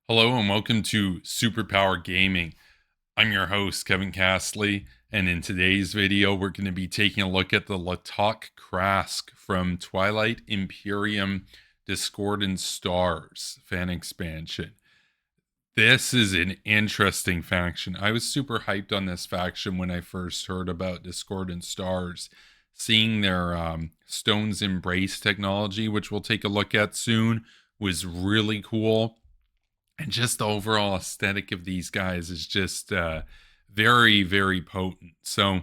Hello and welcome to Superpower Gaming. I'm your host, Kevin Castley, and in today's video, we're going to be taking a look at the Khrask from Twilight, Imperium, Discordant Stars fan expansion. This is an interesting faction. I was super hyped on this faction when I first heard about Discordant Stars. Seeing their Stone's Embrace technology, which we'll take a look at soon, was really cool. And just the overall aesthetic of these guys is just very, very potent. So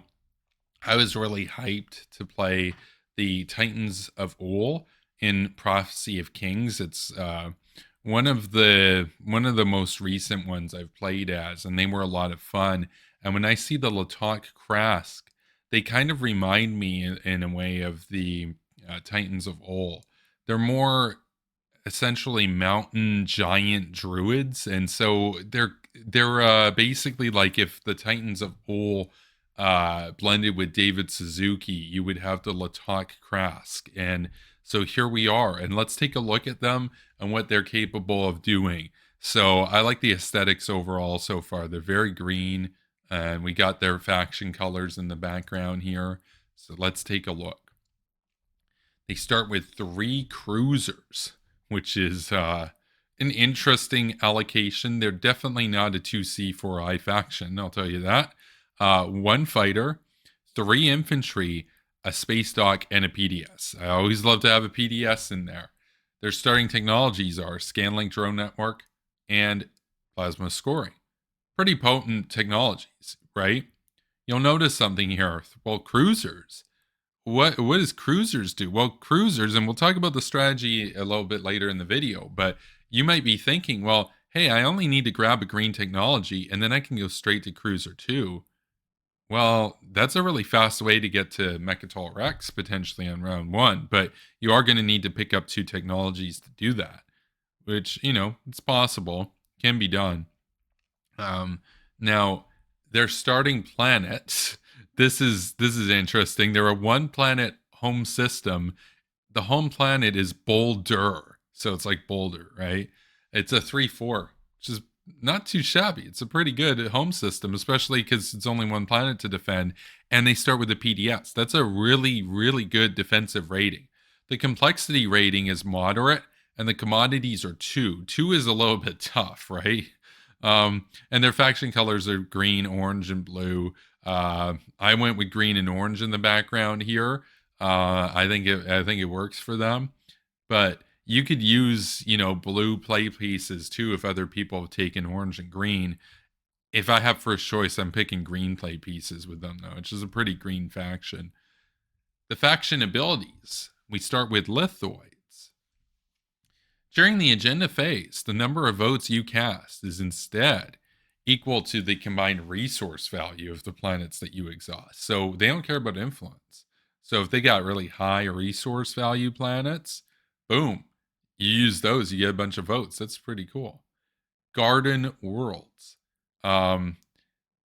I was really hyped to play the Titans of Ol in Prophecy of Kings. It's one of the most recent ones I've played as, and they were a lot of fun. And when I see the Khrask, they kind of remind me in a way of the Titans of Ol. They're more essentially mountain giant druids, and so they're basically like if the Titans of Ol blended with David Suzuki, you would have the Khrask. And so here we are, and let's take a look at them and what they're capable of doing. So I like the aesthetics overall so far. They're very green, and we got their faction colors in the background here. So let's take a look. They start with 3 cruisers, which is an interesting allocation. They're definitely not a 2C4I faction, I'll tell you that. 1 fighter, 3 infantry, a space dock, and a PDS. I always love to have a PDS in there. Their starting technologies are Scanlink Drone Network and Plasma Scoring. Pretty potent technologies, right? You'll notice something here. Well, cruisers. What does cruisers do? Well, cruisers, and we'll talk about the strategy a little bit later in the video, but you might be thinking, well, hey, I only need to grab a green technology and then I can go straight to cruiser 2. Well, that's a really fast way to get to Mechatol Rex potentially on round 1, but you are going to need to pick up 2 technologies to do that, which, it's possible, can be done. Now, their starting planets. This is interesting. They're a 1 planet home system. The home planet is Boulder, so it's like Boulder, right? It's a 3/4, which is not too shabby. It's a pretty good home system, especially because it's only 1 planet to defend. And they start with a PDS. That's a really, really good defensive rating. The complexity rating is moderate, and the commodities are 2. 2 is a little bit tough, right? And their faction colors are green, orange, and blue. I went with green and orange in the background here. I think it works for them, but you could use, blue play pieces too if other people have taken orange and green. If I have first choice, I'm picking green play pieces with them though, which is a pretty green faction. The faction abilities. We start with lithoids. During the agenda phase, the number of votes you cast is instead equal to the combined resource value of the planets that you exhaust. So they don't care about influence. So if they got really high resource value planets, boom, you use those, you get a bunch of votes. That's pretty cool. Garden Worlds. Now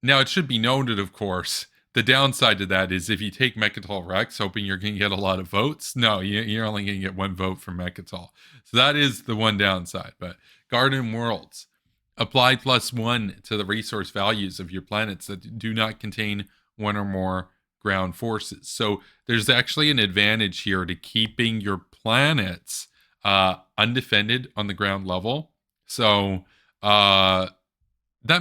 it should be noted, of course, the downside to that is if you take Mechatol Rex hoping you're going to get a lot of votes, no, you're only going to get 1 vote from Mechatol. So that is the one downside. But Garden Worlds. Apply +1 to the resource values of your planets that do not contain 1 or more ground forces. So there's actually an advantage here to keeping your planets undefended on the ground level. So that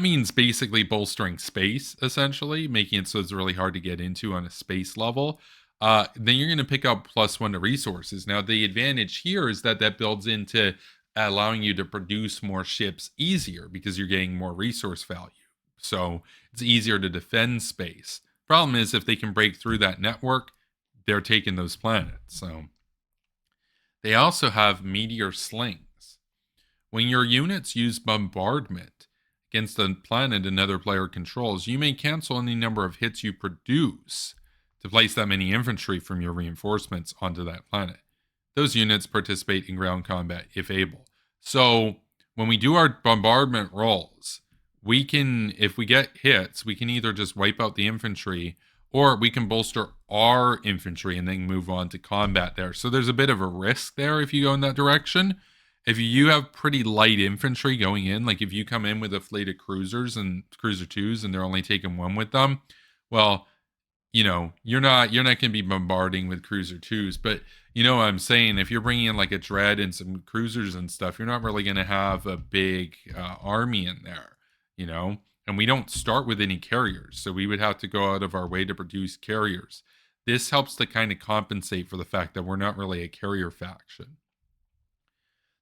means basically bolstering space, essentially, making it so it's really hard to get into on a space level. Then you're going to pick up +1 to resources. Now, the advantage here is that builds into allowing you to produce more ships easier because you're getting more resource value. So it's easier to defend space. Problem is, if they can break through that network, they're taking those planets. So they also have meteor slings. When your units use bombardment against a planet another player controls, you may cancel any number of hits you produce to place that many infantry from your reinforcements onto that planet. Those units participate in ground combat if able. So when we do our bombardment rolls, we can, if we get hits, we can either just wipe out the infantry or we can bolster our infantry and then move on to combat there. So there's a bit of a risk there if you go in that direction. If you have pretty light infantry going in, like if you come in with a fleet of cruisers and cruiser twos and they're only taking one with them, well, you're not going to be bombarding with cruiser twos, but you know what I'm saying? If you're bringing in like a dread and some cruisers and stuff, you're not really going to have a big army in there, you know? And we don't start with any carriers, so we would have to go out of our way to produce carriers. This helps to kind of compensate for the fact that we're not really a carrier faction.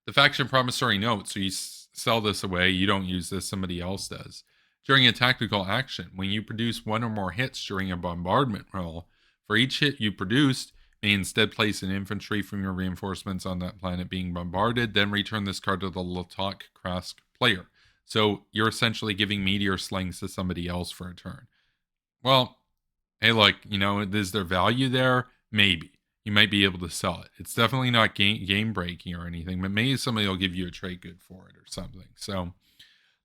The faction promissory note, so you sell this away, you don't use this, somebody else does. During a tactical action, when you produce one or more hits during a bombardment roll, for each hit you produced, may instead place an infantry from your reinforcements on that planet being bombarded, then return this card to the Khrask player. So you're essentially giving meteor slings to somebody else for a turn. Well, hey, look, is there value there? Maybe. You might be able to sell it. It's definitely not game breaking or anything, but maybe somebody will give you a trade good for it or something. So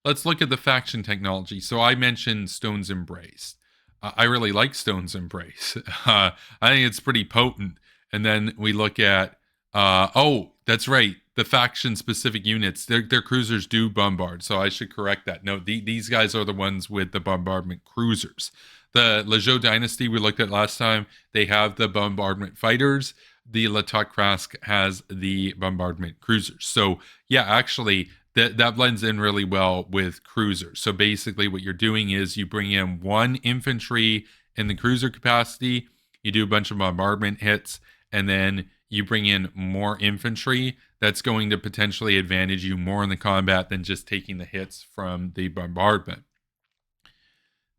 let's look at the faction technology. So I mentioned Stone's Embrace. I really like Stone's Embrace. I think it's pretty potent. And then we look at, that's right, the faction-specific units. Their cruisers do bombard, so I should correct that. No, these guys are the ones with the bombardment cruisers. The Lejot Dynasty we looked at last time, they have the bombardment fighters. The Khrask has the bombardment cruisers. So yeah, actually, that blends in really well with cruisers. So basically what you're doing is you bring in one infantry in the cruiser capacity, you do a bunch of bombardment hits, and then you bring in more infantry. That's going to potentially advantage you more in the combat than just taking the hits from the bombardment.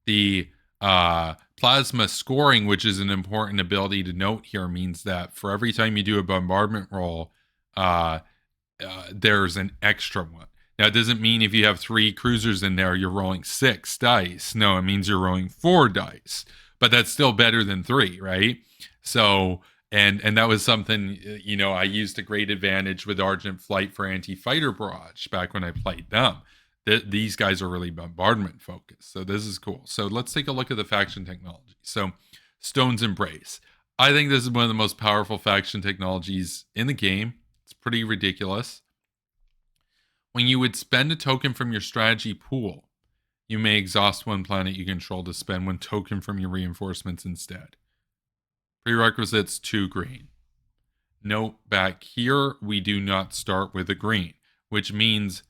The plasma scoring, which is an important ability to note here, means that for every time you do a bombardment roll, there's an extra one. Now, it doesn't mean if you have 3 cruisers in there, you're rolling 6 dice. No, it means you're rolling 4 dice. But that's still better than 3, right? So, and that was something, I used a great advantage with Argent Flight for anti-fighter barrage back when I played them. These guys are really bombardment focused. So this is cool. So let's take a look at the faction technology. So Stone's Embrace. I think this is one of the most powerful faction technologies in the game. It's pretty ridiculous. When you would spend a token from your strategy pool, you may exhaust one planet you control to spend one token from your reinforcements instead. Prerequisites 2 green. Note back here, we do not start with a green, which means,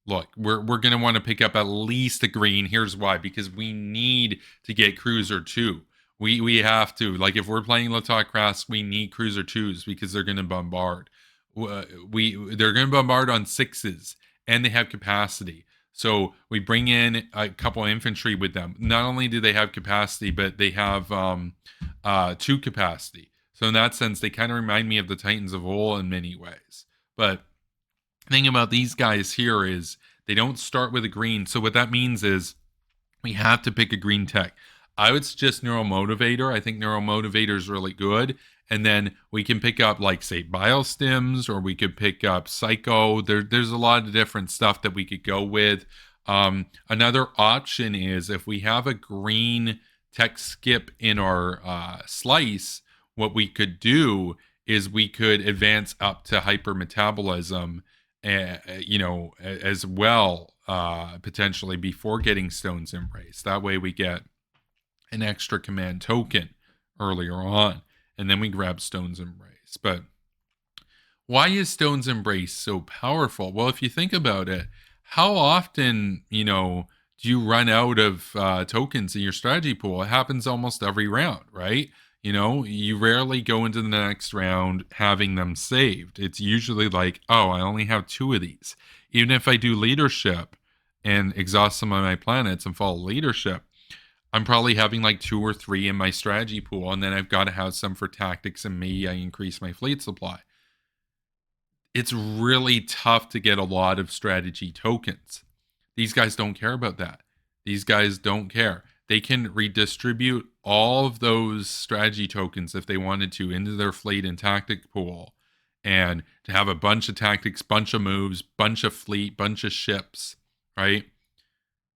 look, we're going to want to pick up at least a green. Here's why, because we need to get cruiser 2. We have to, like if we're playing Khrask, we need cruiser 2s because they're going to bombard. They're going to bombard on 6s and they have capacity. So we bring in a couple infantry with them. Not only do they have capacity, but they have 2 capacity. So in that sense, they kind of remind me of the Titans of Ol in many ways. But the thing about these guys here is they don't start with a green. So what that means is we have to pick a green tech. I would suggest Neuromotivator. I think Neuromotivator is really good. And then we can pick up, like, say, Biostims, or we could pick up Psycho. There's a lot of different stuff that we could go with. Another option is if we have a green tech skip in our slice, what we could do is we could advance up to hypermetabolism, as well, potentially before getting Stone's Embrace. That way we get an extra command token earlier on, and then we grab Stone's Embrace. But why is Stone's Embrace so powerful? Well, if you think about it, how often, do you run out of tokens in your strategy pool? It happens almost every round, right? You rarely go into the next round having them saved. It's usually like, oh, I only have 2 of these. Even if I do leadership and exhaust some of my planets and follow leadership, I'm probably having like 2 or 3 in my strategy pool, and then I've got to have some for tactics, and maybe I increase my fleet supply. It's really tough to get a lot of strategy tokens. These guys don't care about that. These guys don't care. They can redistribute all of those strategy tokens if they wanted to into their fleet and tactic pool, and to have a bunch of tactics, bunch of moves, bunch of fleet, bunch of ships, right?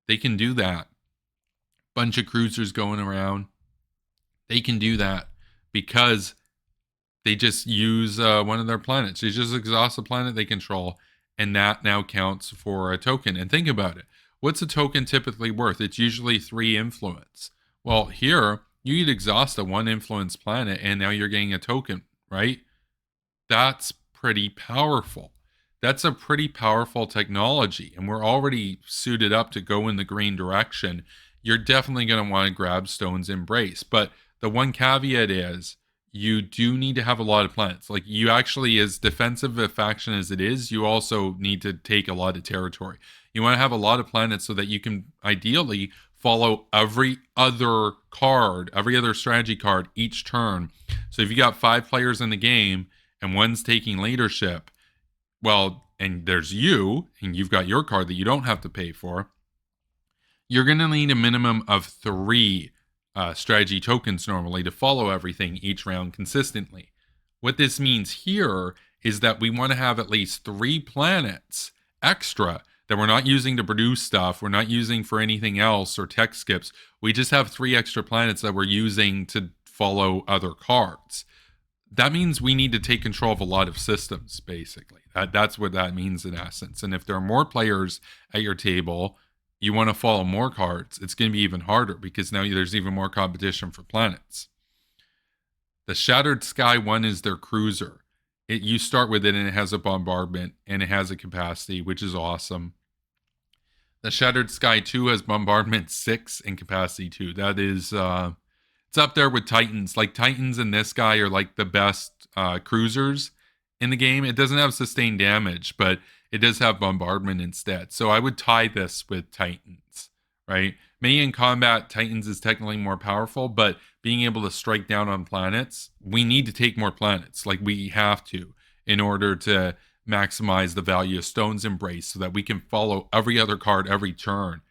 They can do that. Bunch of cruisers going around. They can do that because they just use one of their planets. They just exhaust a planet they control, and that now counts for a token. And think about it. What's a token typically worth? It's usually 3 influence. Well, here, you could exhaust a 1 influence planet, and now you're getting a token, right? That's pretty powerful. That's a pretty powerful technology, and we're already suited up to go in the green direction. You're definitely going to want to grab Stone's Embrace, but the one caveat is you do need to have a lot of planets. Like, you actually, as defensive a faction as it is, you also need to take a lot of territory. You want to have a lot of planets so that you can ideally follow every other card, every other strategy card each turn. So if you got 5 players in the game and one's taking leadership, well, and there's you, and you've got your card that you don't have to pay for, you're going to need a minimum of 3 strategy tokens normally to follow everything each round consistently. What this means here is that we want to have at least 3 planets extra that we're not using to produce stuff, we're not using for anything else or tech skips. We just have 3 extra planets that we're using to follow other cards. That means we need to take control of a lot of systems, basically. That's what that means in essence. And if there are more players at your table, you want to follow more cards, it's going to be even harder because now there's even more competition for planets. The Shattered Sky 1 is their cruiser. You start with it and it has a bombardment and it has a capacity, which is awesome. The Shattered Sky 2 has bombardment 6 and capacity 2. That is, it's up there with Titans. Like, Titans and this guy are like the best cruisers in the game. It doesn't have sustained damage, but it does have bombardment instead. So I would tie this with Titans, right? Maybe in combat, Titans is technically more powerful, but being able to strike down on planets, we need to take more planets. Like, we have to, in order to maximize the value of Stone's Embrace so that we can follow every other card every turn.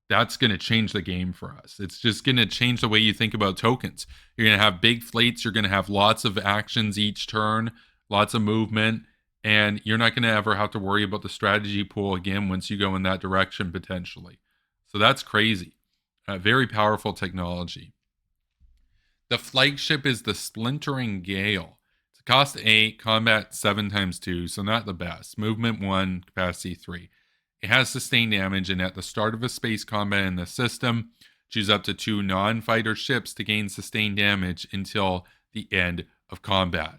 That's going to change the game for us. It's just going to change the way you think about tokens. You're going to have big fleets. You're going to have lots of actions each turn, lots of movement, and you're not going to ever have to worry about the strategy pool again once you go in that direction potentially. So that's crazy. Very powerful technology. The Flagship is the Splintering Gale. It's a cost 8, combat 7 times 2, so not the best. Movement 1, capacity 3. It has sustained damage, and at the start of a space combat in the system, choose up to 2 non-fighter ships to gain sustained damage until the end of combat.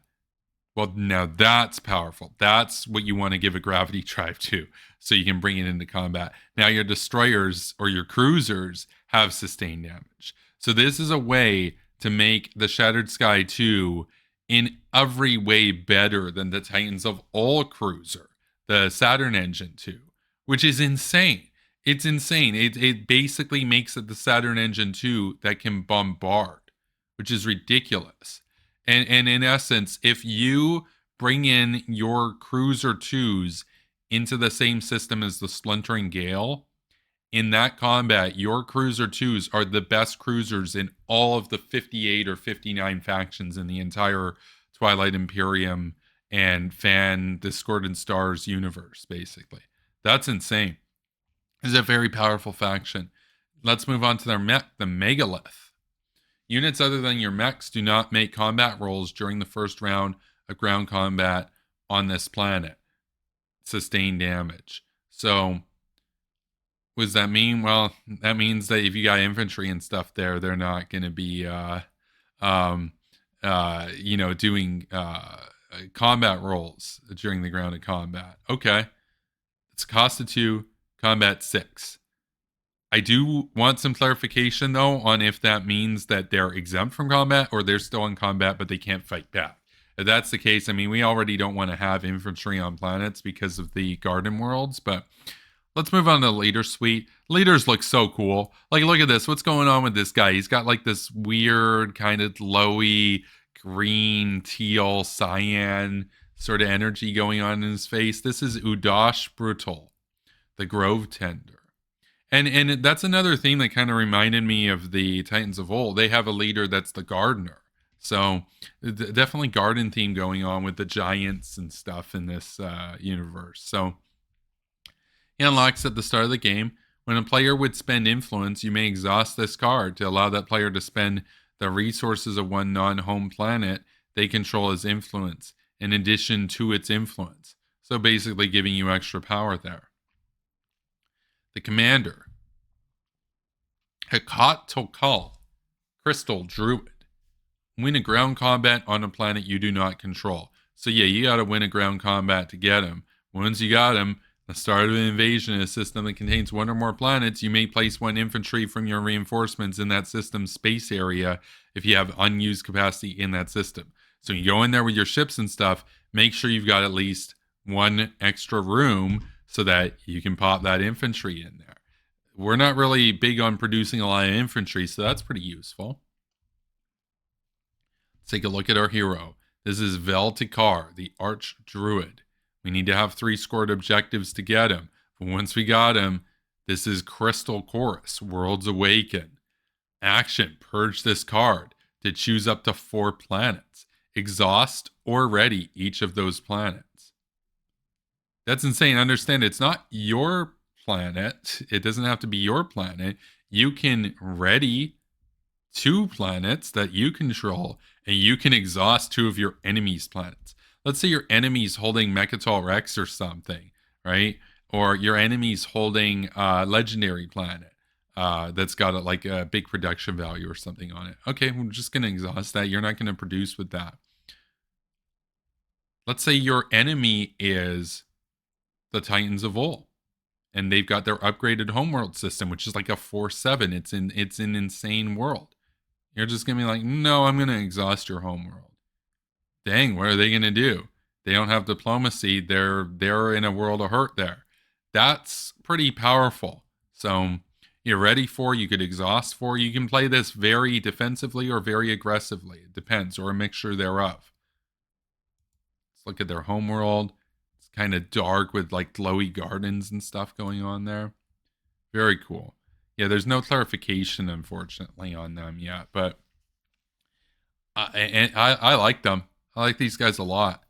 Well, now that's powerful. That's what you want to give a gravity drive to, so you can bring it into combat. Now your destroyers or your cruisers have sustained damage. So this is a way to make the Shattered Sky 2 in every way better than the Titans of All cruiser, the Saturn Engine 2, which is insane. It's insane. It basically makes it the Saturn Engine 2 that can bombard, which is ridiculous. And in essence, if you bring in your cruiser 2s into the same system as the Splintering Gale, in that combat, your cruiser 2s are the best cruisers in all of the 58 or 59 factions in the entire Twilight Imperium and Fan Discordant Stars universe, basically. That's insane. It's a very powerful faction. Let's move on to their mech, the Megalith. Units other than your mechs do not make combat rolls during the first round of ground combat on this planet. Sustained damage. So, what does that mean? Well, that means that if you got infantry and stuff there, they're not going to be, doing combat rolls during the ground of combat. Okay. It's cost of 2, combat 6. I do want some clarification, though, on if that means that they're exempt from combat or they're still in combat, but they can't fight back. If that's the case, I mean, we already don't want to have infantry on planets because of the garden worlds, but let's move on to the leader suite. Leaders look so cool. Like, look at this. What's going on with this guy? He's got like this weird kind of glowy green, teal, cyan sort of energy going on in his face. This is Udash Brutal, the Grove Tender. And that's another thing that kind of reminded me of the Titans of Old. They have a leader that's the gardener. So definitely garden theme going on with the giants and stuff in this universe. So he unlocks at the start of the game. When a player would spend influence, you may exhaust this card to allow that player to spend the resources of one non-home planet they control as influence, in addition to its influence. So basically giving you extra power there. The commander, Hakat Tokal, Crystal Druid. Win a ground combat on a planet you do not control. So yeah, you got to win a ground combat to get him. Once you got him, the start of an invasion in a system that contains one or more planets, you may place one infantry from your reinforcements in that system's space area if you have unused capacity in that system. So you go in there with your ships and stuff, make sure you've got at least one extra room so that you can pop that infantry in there. We're not really big on producing a lot of infantry, so that's pretty useful. Let's take a look at our hero. This is Veltikar, the Arch Druid. We need to have 3 scored objectives to get him. But once we got him, this is Crystal Chorus, Worlds Awaken. Action, purge this card to choose up to 4 planets. Exhaust or ready each of those planets. That's insane. Understand, it's not your planet. It doesn't have to be your planet. You can ready 2 planets that you control, and you can exhaust 2 of your enemy's planets. Let's say your enemy's holding Mechatol Rex or something, right? Or your enemy's holding a legendary planet that's got like a big production value or something on it. Okay, we're just going to exhaust that. You're not going to produce with that. Let's say your enemy is the Titans of Ol, and they've got their upgraded homeworld system, which is like a 4/7. It's an insane world. You're just going to be like, no, I'm going to exhaust your homeworld. Dang, what are they going to do? They don't have diplomacy. They're in a world of hurt there. That's pretty powerful. So you're ready for, you could exhaust for. You can play this very defensively or very aggressively. It depends, or a mixture thereof. Let's look at their homeworld. It's kind of dark with like glowy gardens and stuff going on there. Very cool. Yeah, there's no clarification, unfortunately, on them yet, but I like them. I like these guys a lot.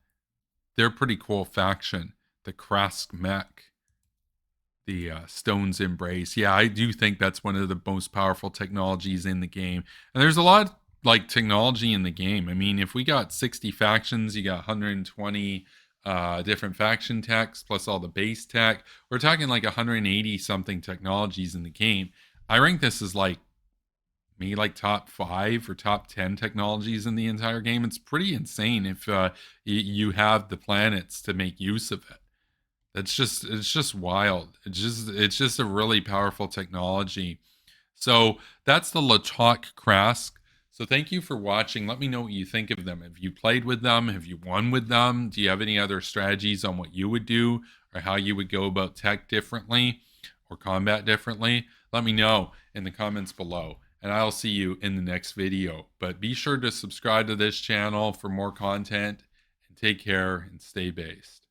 They're a pretty cool faction. The Khrask mech, the Stone's Embrace. Yeah, I do think that's one of the most powerful technologies in the game. And there's a lot of, like, technology in the game. I mean, if we got 60 factions, you got 120 different faction techs plus all the base tech. We're talking like 180 something technologies in the game. I rank this as like maybe like top 5 or top 10 technologies in the entire game. It's pretty insane if you have the planets to make use of it. It's just wild. It's just a really powerful technology. So that's the Latok Khrask. So thank you for watching. Let me know what you think of them. Have you played with them? Have you won with them? Do you have any other strategies on what you would do or how you would go about tech differently or combat differently? Let me know in the comments below, and I'll see you in the next video. But be sure to subscribe to this channel for more content, and take care and stay based.